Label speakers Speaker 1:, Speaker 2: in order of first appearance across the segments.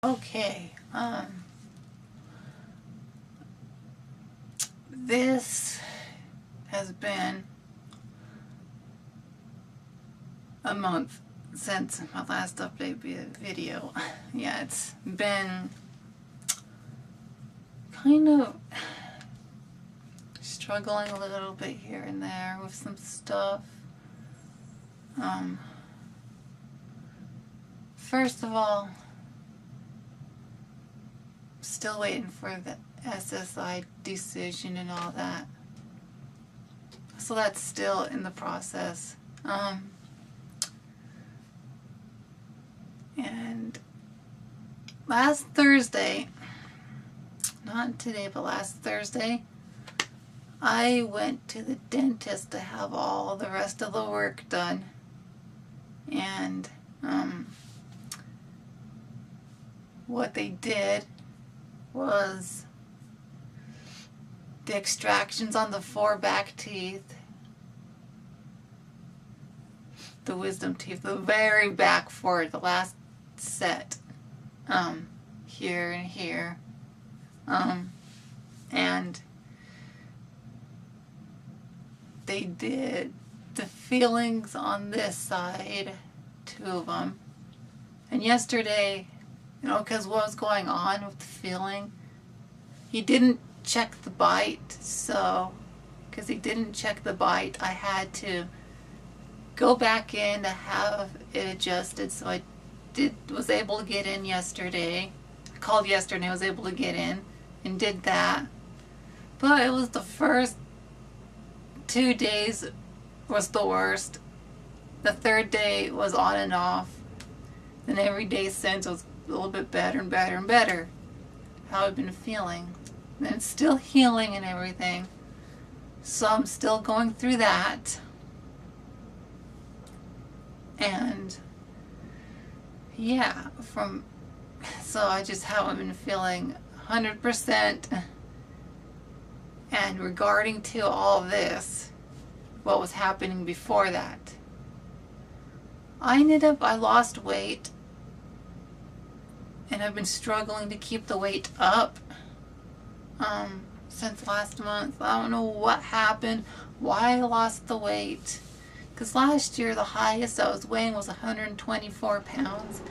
Speaker 1: Okay, this has been a month since my last update video. Yeah, it's been kind of struggling a little bit here and there with some stuff. First of all, still waiting for the SSI decision and all that. So that's still in the process. And last Thursday, not today, but last Thursday, I went to the dentist to have all the rest of the work done. And what they did was the extractions on the 4 back teeth, the wisdom teeth, the very back 4, the last set, here and here, and they did the fillings on this side, 2 of them, and yesterday, because what was going on with the filling, he didn't check the bite, so because he didn't check the bite, I had to go back in to have it adjusted. So I was able to get in yesterday. I called yesterday, I was able to get in and did that. But it was the first 2 days was the worst. The 3rd day was on and off. Then every day since was a little bit better and better and better. How I've been feeling. And it's still healing and everything. So I'm still going through that. And yeah, so I just haven't been feeling 100%. And regarding to all this, what was happening before that, I lost weight, and I've been struggling to keep the weight up since last month. I don't know what happened, why I lost the weight. Because last year the highest I was weighing was 124 pounds,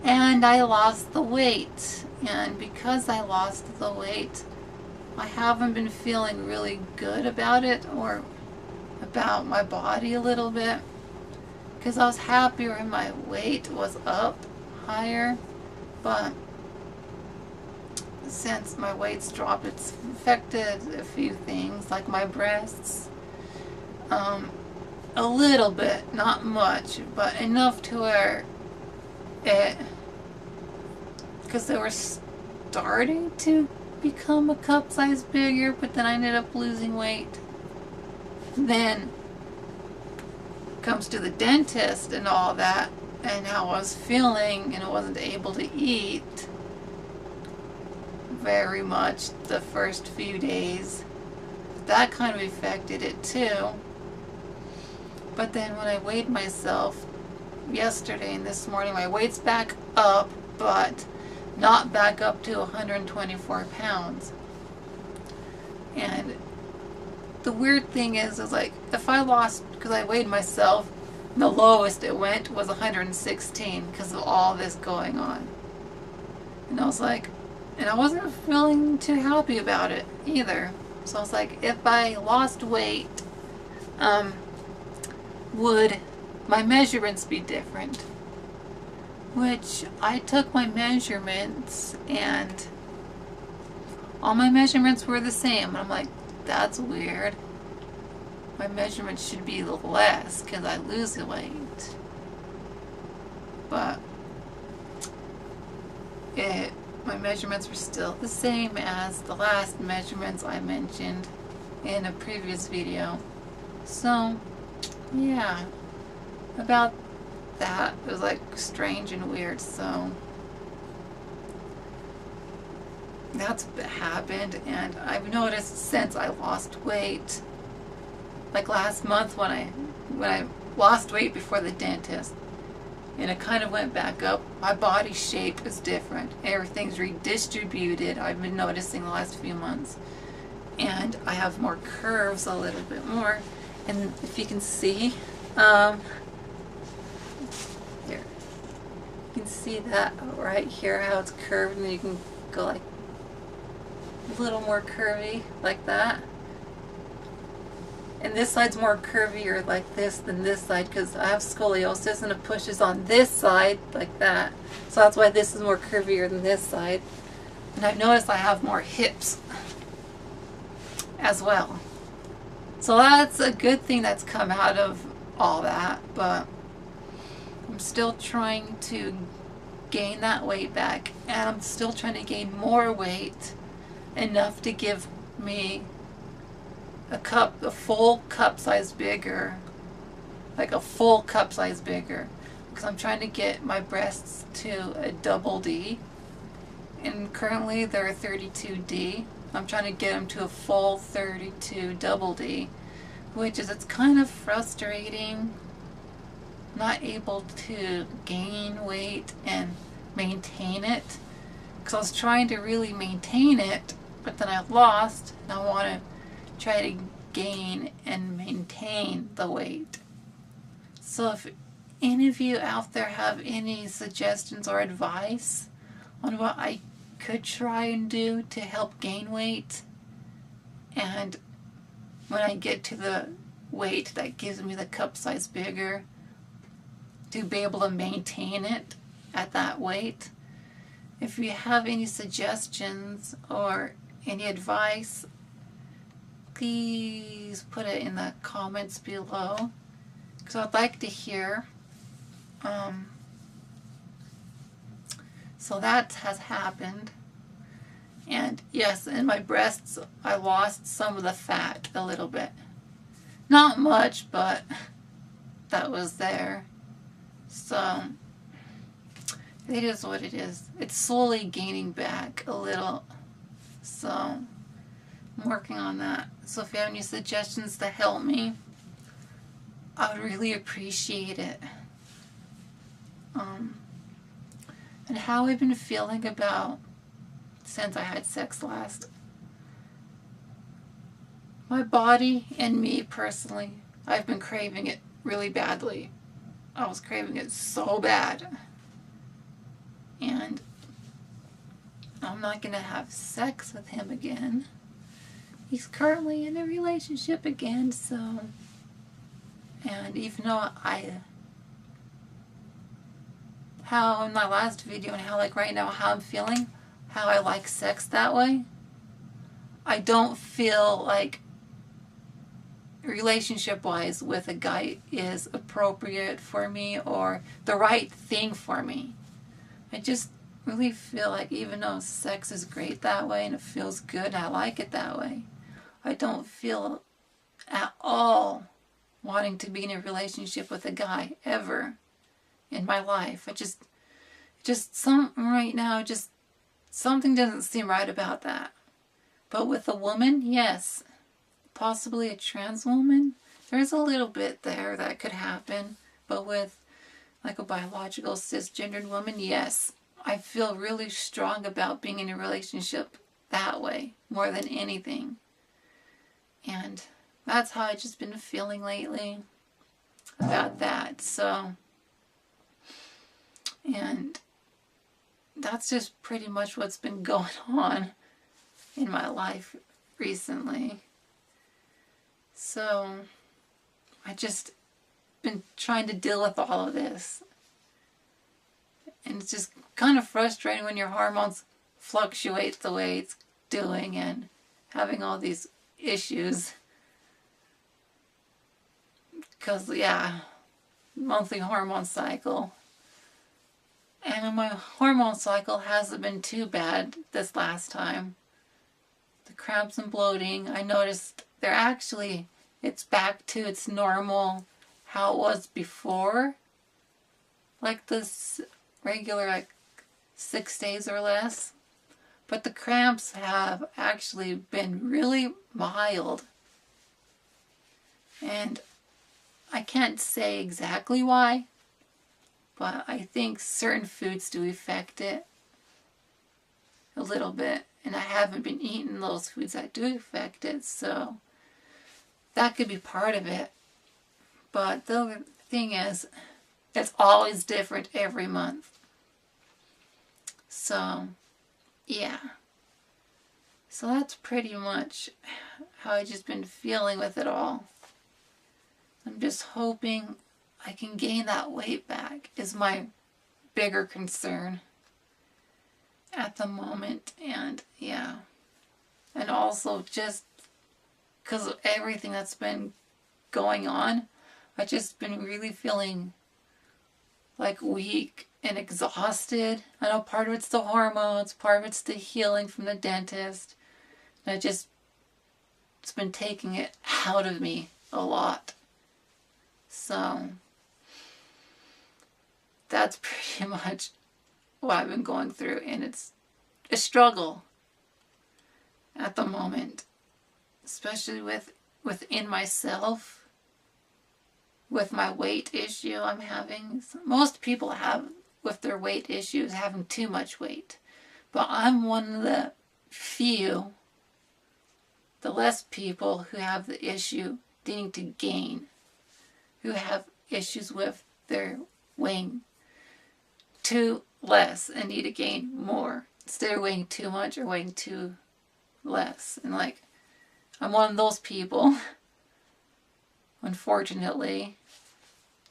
Speaker 1: and I lost the weight. And because I lost the weight, I haven't been feeling really good about it, or about my body a little bit, because I was happier and my weight was up higher. But since my weight's dropped, it's affected a few things, like my breasts, a little bit, not much, but enough to where because they were starting to become a cup size bigger, but then I ended up losing weight. Then comes to the dentist and all that, and how I was feeling, and I wasn't able to eat very much the first few days. That kind of affected it too. But then when I weighed myself yesterday and this morning, my weight's back up, but not back up to 124 pounds. And the weird thing is like, if I lost, because I weighed myself, the lowest it went was 116 because of all this going on. And I was like, and I wasn't feeling too happy about it either. So I was like, if I lost weight, would my measurements be different? Which I took my measurements, and all my measurements were the same. And I'm like, that's weird. My measurements should be less because I lose the weight. But my measurements were still the same as the last measurements I mentioned in a previous video. So yeah, about that, it was like strange and weird. So that's happened, and I've noticed since I lost weight, like last month when I lost weight before the dentist, and it kind of went back up. My body shape is different. Everything's redistributed. I've been noticing the last few months. And I have more curves a little bit more. And if you can see, here, you can see that right here, how it's curved, and then you can go like a little more curvy like that. And this side's more curvier like this than this side because I have scoliosis and it pushes on this side like that. So that's why this is more curvier than this side. And I've noticed I have more hips as well. So that's a good thing that's come out of all that, but I'm still trying to gain that weight back, and I'm still trying to gain more weight, enough to give me a full cup size bigger, like a full cup size bigger, because I'm trying to get my breasts to a double D, and currently they're a 32D. I'm trying to get them to a full 32 double D, which is, it's kind of frustrating not able to gain weight and maintain it, because I was trying to really maintain it, but then I lost, and I want to try to gain and maintain the weight. So if any of you out there have any suggestions or advice on what I could try and do to help gain weight, and when I get to the weight that gives me the cup size bigger, to be able to maintain it at that weight. If you have any suggestions or any advice, please put it in the comments below, because I'd like to hear. So that has happened. And yes, in my breasts, I lost some of the fat a little bit. Not much, but that was there. So it is what it is. It's slowly gaining back a little. So I'm working on that. So if you have any suggestions to help me, I would really appreciate it. And how I've been feeling about since I had sex last. My body and me personally, I've been craving it really badly. I was craving it so bad. And I'm not going to have sex with him again. He's currently in a relationship again, so. And even though how in my last video and how like right now how I'm feeling, how I like sex that way, I don't feel like relationship-wise with a guy is appropriate for me or the right thing for me. I just really feel like even though sex is great that way and it feels good and I like it that way, I don't feel at all wanting to be in a relationship with a guy ever in my life. Right now, something doesn't seem right about that. But with a woman, yes. Possibly a trans woman, there's a little bit there that could happen. But with like a biological cisgendered woman, yes. I feel really strong about being in a relationship that way more than anything. And that's how I've just been feeling lately about that. So, and that's just pretty much what's been going on in my life recently. So, I just been trying to deal with all of this. And it's just kind of frustrating when your hormones fluctuate the way it's doing and having all these issues. Because, yeah, monthly hormone cycle. And my hormone cycle hasn't been too bad this last time. The cramps and bloating, I noticed they're actually, it's back to its normal, how it was before. Like this regular, like 6 days or less. But the cramps have actually been really mild. And I can't say exactly why, but I think certain foods do affect it a little bit, and I haven't been eating those foods that do affect it, so that could be part of it. But the thing is, it's always different every month. So, yeah. So that's pretty much how I've just been feeling with it all. I'm just hoping I can gain that weight back is my bigger concern at the moment. And yeah. And also just because of everything that's been going on, I've just been really feeling like weak and exhausted. I know part of it's the hormones, part of it's the healing from the dentist. And it's been taking it out of me a lot. So that's pretty much what I've been going through, and it's a struggle at the moment, especially within myself, with my weight issue I'm having. Most people have with their weight issues having too much weight, but I'm one of the few, the less people who have the issue needing to gain, who have issues with their weighing too less and need to gain more instead of weighing too much or weighing too less. And like, I'm one of those people, unfortunately,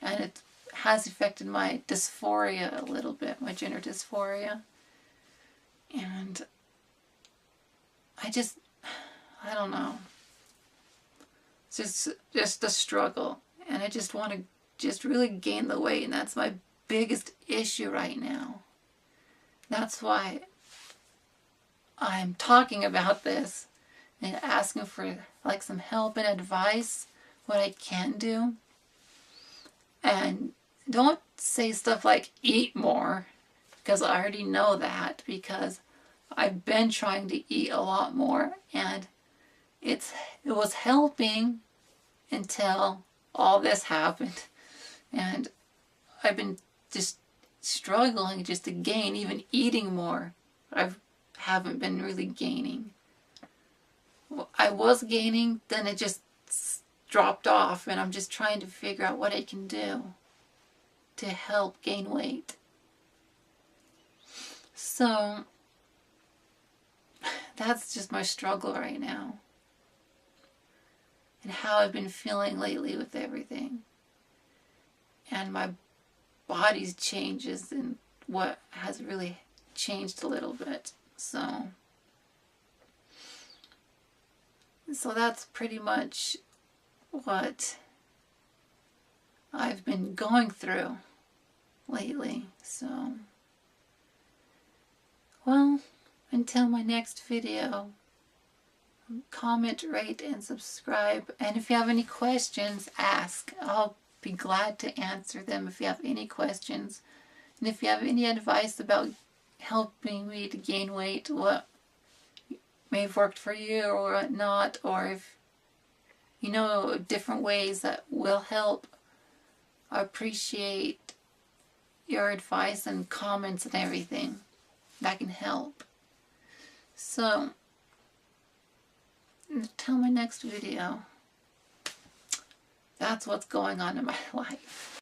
Speaker 1: and it has affected my dysphoria a little bit, my gender dysphoria. And I don't know. It's just a struggle. And I just want to just really gain the weight. And that's my biggest issue right now. That's why I'm talking about this and asking for like some help and advice, what I can do. And don't say stuff like eat more, because I already know that, because I've been trying to eat a lot more, and it was helping until all this happened. And I've been just struggling just to gain, even eating more. I haven't been really gaining. I was gaining, then it just dropped off, and I'm just trying to figure out what I can do to help gain weight. So that's just my struggle right now, and how I've been feeling lately with everything, and my body's changes and what has really changed a little bit. So that's pretty much what I've been going through lately. So, well, until my next video, comment, rate, and subscribe. And if you have any questions, ask. I'll be glad to answer them if you have any questions. And if you have any advice about helping me to gain weight, what may have worked for you or what not, or if you know different ways that will help, I appreciate your advice and comments and everything that can help. So, until my next video, that's what's going on in my life.